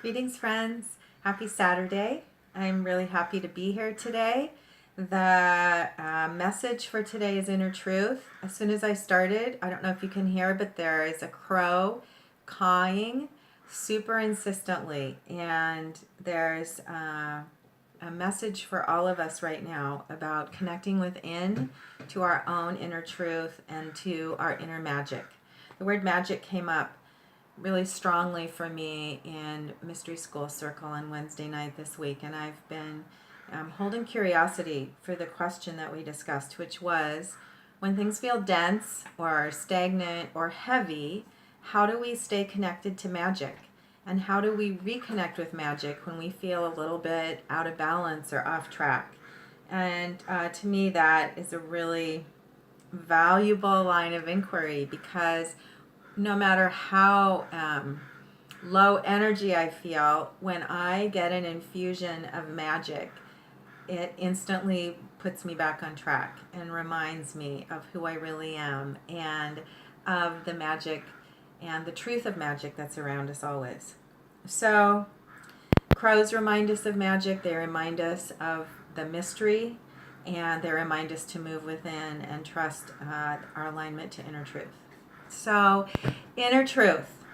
Greetings, friends. Happy Saturday. I'm really happy to be here today. The message for today is inner truth. As soon as I started, I don't know if you can hear, but there is a crow cawing super insistently. And there's a message for all of us right now about connecting within to our own inner truth and to our inner magic. The word magic came up really strongly for me in Mystery School Circle on Wednesday night this week, and I've been holding curiosity for the question that we discussed, which was when things feel dense or stagnant or heavy, how do we stay connected to magic? And how do we reconnect with magic when we feel a little bit out of balance or off track? And to me, that is a really valuable line of inquiry because no matter how low energy I feel, when I get an infusion of magic, it instantly puts me back on track and reminds me of who I really am and of the magic and the truth of magic that's around us always. So, crows remind us of magic, they remind us of the mystery, and they remind us to move within and trust our alignment to inner truth. So, inner truth.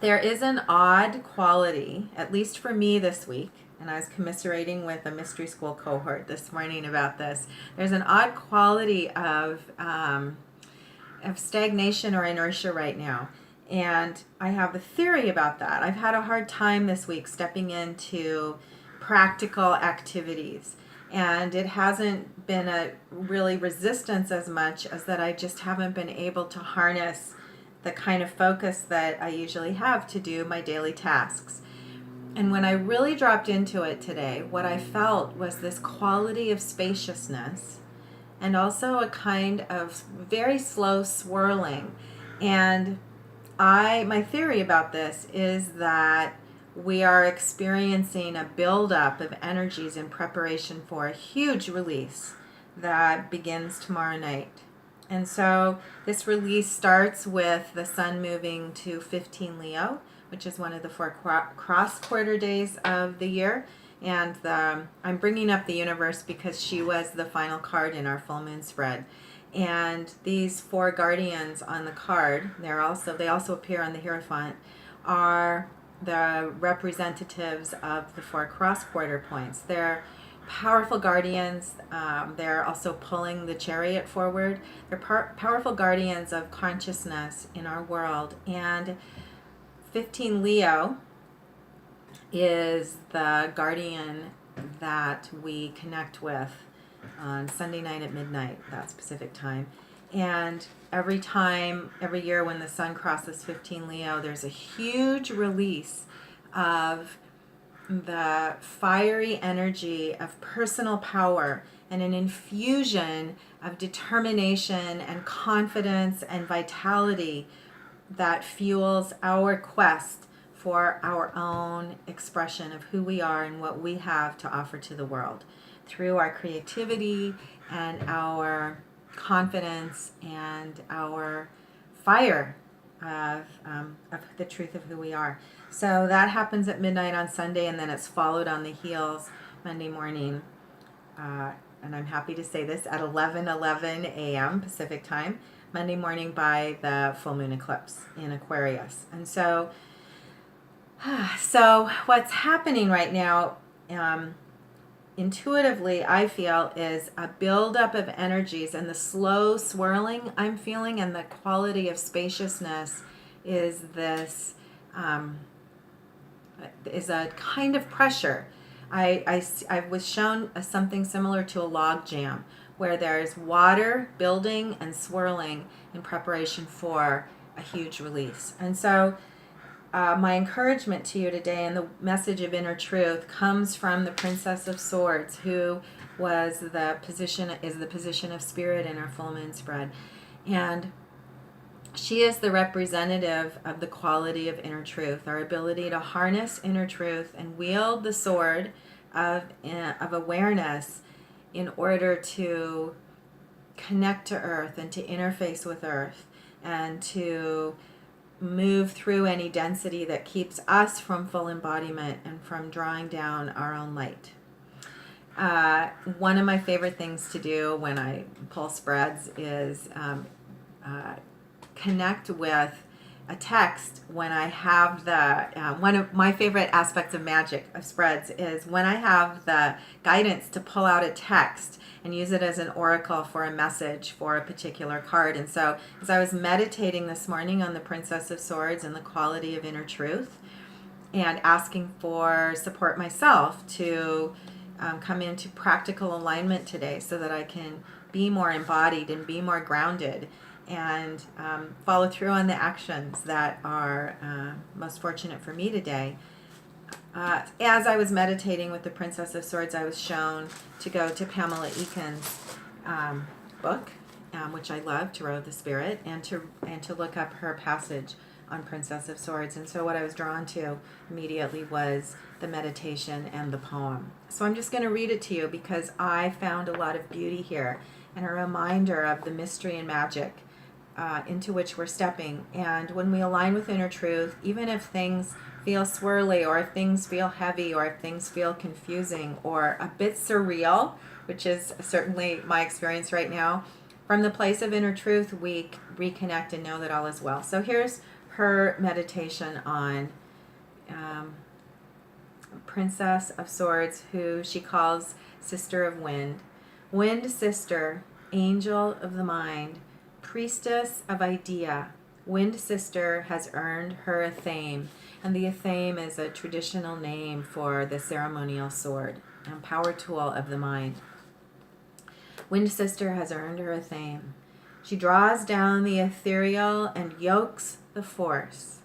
There is an odd quality, at least for me this week, and I was commiserating with a mystery school cohort this morning about this. There's an odd quality of stagnation or inertia right now. And I have a theory about that. I've had a hard time this week stepping into practical activities. And it hasn't been a really resistance as much as that I just haven't been able to harness the kind of focus that I usually have to do my daily tasks. And when I really dropped into it today, what I felt was this quality of spaciousness and also a kind of very slow swirling. And my theory about this is that we are experiencing a buildup of energies in preparation for a huge release that begins tomorrow night. And so this release starts with the sun moving to 15 Leo, which is one of the 4 cross quarter days of the year. And I'm bringing up the universe because she was the final card in our full moon spread. And these 4 guardians on the card, they also appear on the Hierophant, are the representatives of the 4 cross quarter points. They're powerful guardians. They're also pulling the chariot forward. They're powerful guardians of consciousness in our world. And 15 Leo is the guardian that we connect with on Sunday night at midnight, that specific time. And every year when the sun crosses 15 Leo, there's a huge release of the fiery energy of personal power and an infusion of determination and confidence and vitality that fuels our quest for our own expression of who we are and what we have to offer to the world through our creativity and our confidence and our fire of the truth of who we are. So that happens at midnight on Sunday, and then it's followed on the heels Monday morning. And I'm happy to say this at 11:11 a.m. Pacific time, Monday morning by the full moon eclipse in Aquarius. And so what's happening right now, intuitively, I feel, is a buildup of energies, and the slow swirling I'm feeling and the quality of spaciousness is this, is a kind of pressure. I was shown something similar to a log jam where there's water building and swirling in preparation for a huge release. And so my encouragement to you today and the message of inner truth comes from the Princess of Swords, who is the position of spirit in our full moon spread. And she is the representative of the quality of inner truth, our ability to harness inner truth and wield the sword of awareness in order to connect to Earth and to interface with Earth and to move through any density that keeps us from full embodiment and from drawing down our own light. One of my favorite things to do when I pull spreads is connect with a text when I have the, one of my favorite aspects of magic of spreads is when I have the guidance to pull out a text and use it as an oracle for a message for a particular card. And so as I was meditating this morning on the Princess of Swords and the quality of inner truth and asking for support myself to come into practical alignment today so that I can be more embodied and be more grounded and follow through on the actions that are most fortunate for me today. As I was meditating with the Princess of Swords, I was shown to go to Pamela Eakin's book, which I love, Tarot of the Spirit, and to look up her passage on Princess of Swords. And so what I was drawn to immediately was the meditation and the poem. So I'm just going to read it to you because I found a lot of beauty here and a reminder of the mystery and magic into which we're stepping. And when we align with inner truth, even if things feel swirly or if things feel heavy or if things feel confusing or a bit surreal, which is certainly my experience right now, from the place of inner truth, we reconnect and know that all is well. So here's her meditation on Princess of Swords, who she calls Sister of Wind. Wind Sister, Angel of the Mind, Priestess of Idea. Wind Sister has earned her Athame, and the Athame is a traditional name for the ceremonial sword and power tool of the mind. Wind Sister has earned her Athame. She draws down the ethereal and yokes the force,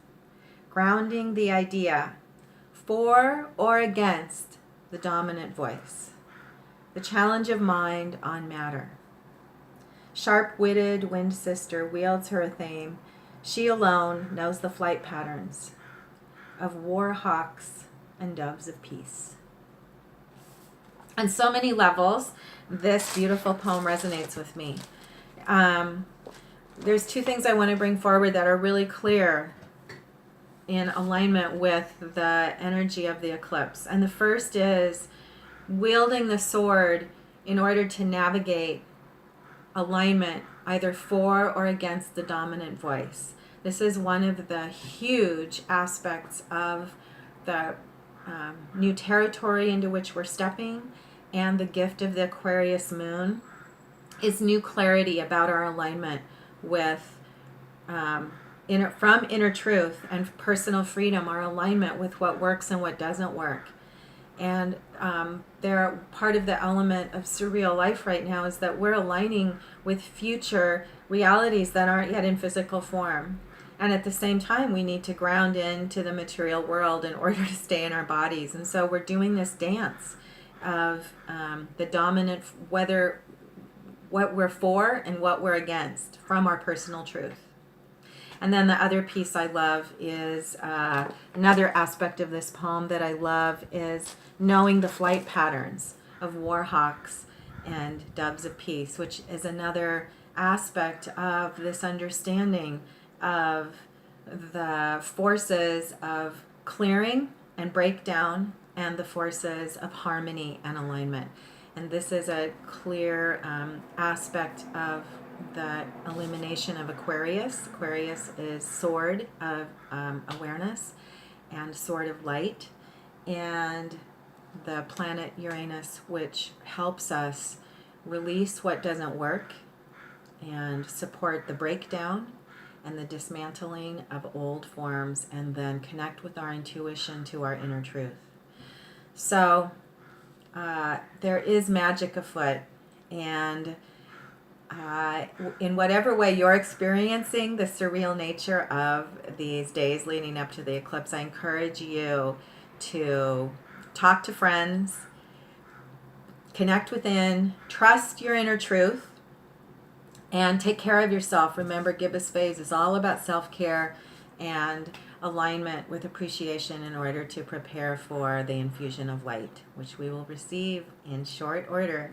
grounding the idea for or against the dominant voice, the challenge of mind on matter. Sharp-witted Wind Sister wields her Athame. She alone knows the flight patterns of war hawks and doves of peace. On so many levels, this beautiful poem resonates with me. There's two things I want to bring forward that are really clear in alignment with the energy of the eclipse. And the first is wielding the sword in order to navigate alignment either for or against the dominant voice. This is one of the huge aspects of the new territory into which we're stepping, and the gift of the Aquarius moon is new clarity about our alignment with from inner truth and personal freedom, our alignment with what works and what doesn't work. And they're part of the element of surreal life right now is that we're aligning with future realities that aren't yet in physical form. And at the same time, we need to ground into the material world in order to stay in our bodies. And so we're doing this dance of the dominant, whether what we're for and what we're against from our personal truth. And then the other piece I love is another aspect of this poem that I love is knowing the flight patterns of warhawks and doves of peace, which is another aspect of this understanding of the forces of clearing and breakdown and the forces of harmony and alignment. And this is a clear aspect of the illumination of Aquarius. Aquarius is sword of awareness and sword of light, and the planet Uranus, which helps us release what doesn't work and support the breakdown and the dismantling of old forms, and then connect with our intuition to our inner truth. So there is magic afoot, and in whatever way you're experiencing the surreal nature of these days leading up to the eclipse, I encourage you to talk to friends, connect within, trust your inner truth, and take care of yourself. Remember, Gibbous phase is all about self-care and alignment with appreciation in order to prepare for the infusion of light, which we will receive in short order.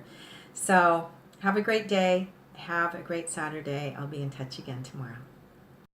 So have a great day. Have a great Saturday. I'll be in touch again tomorrow.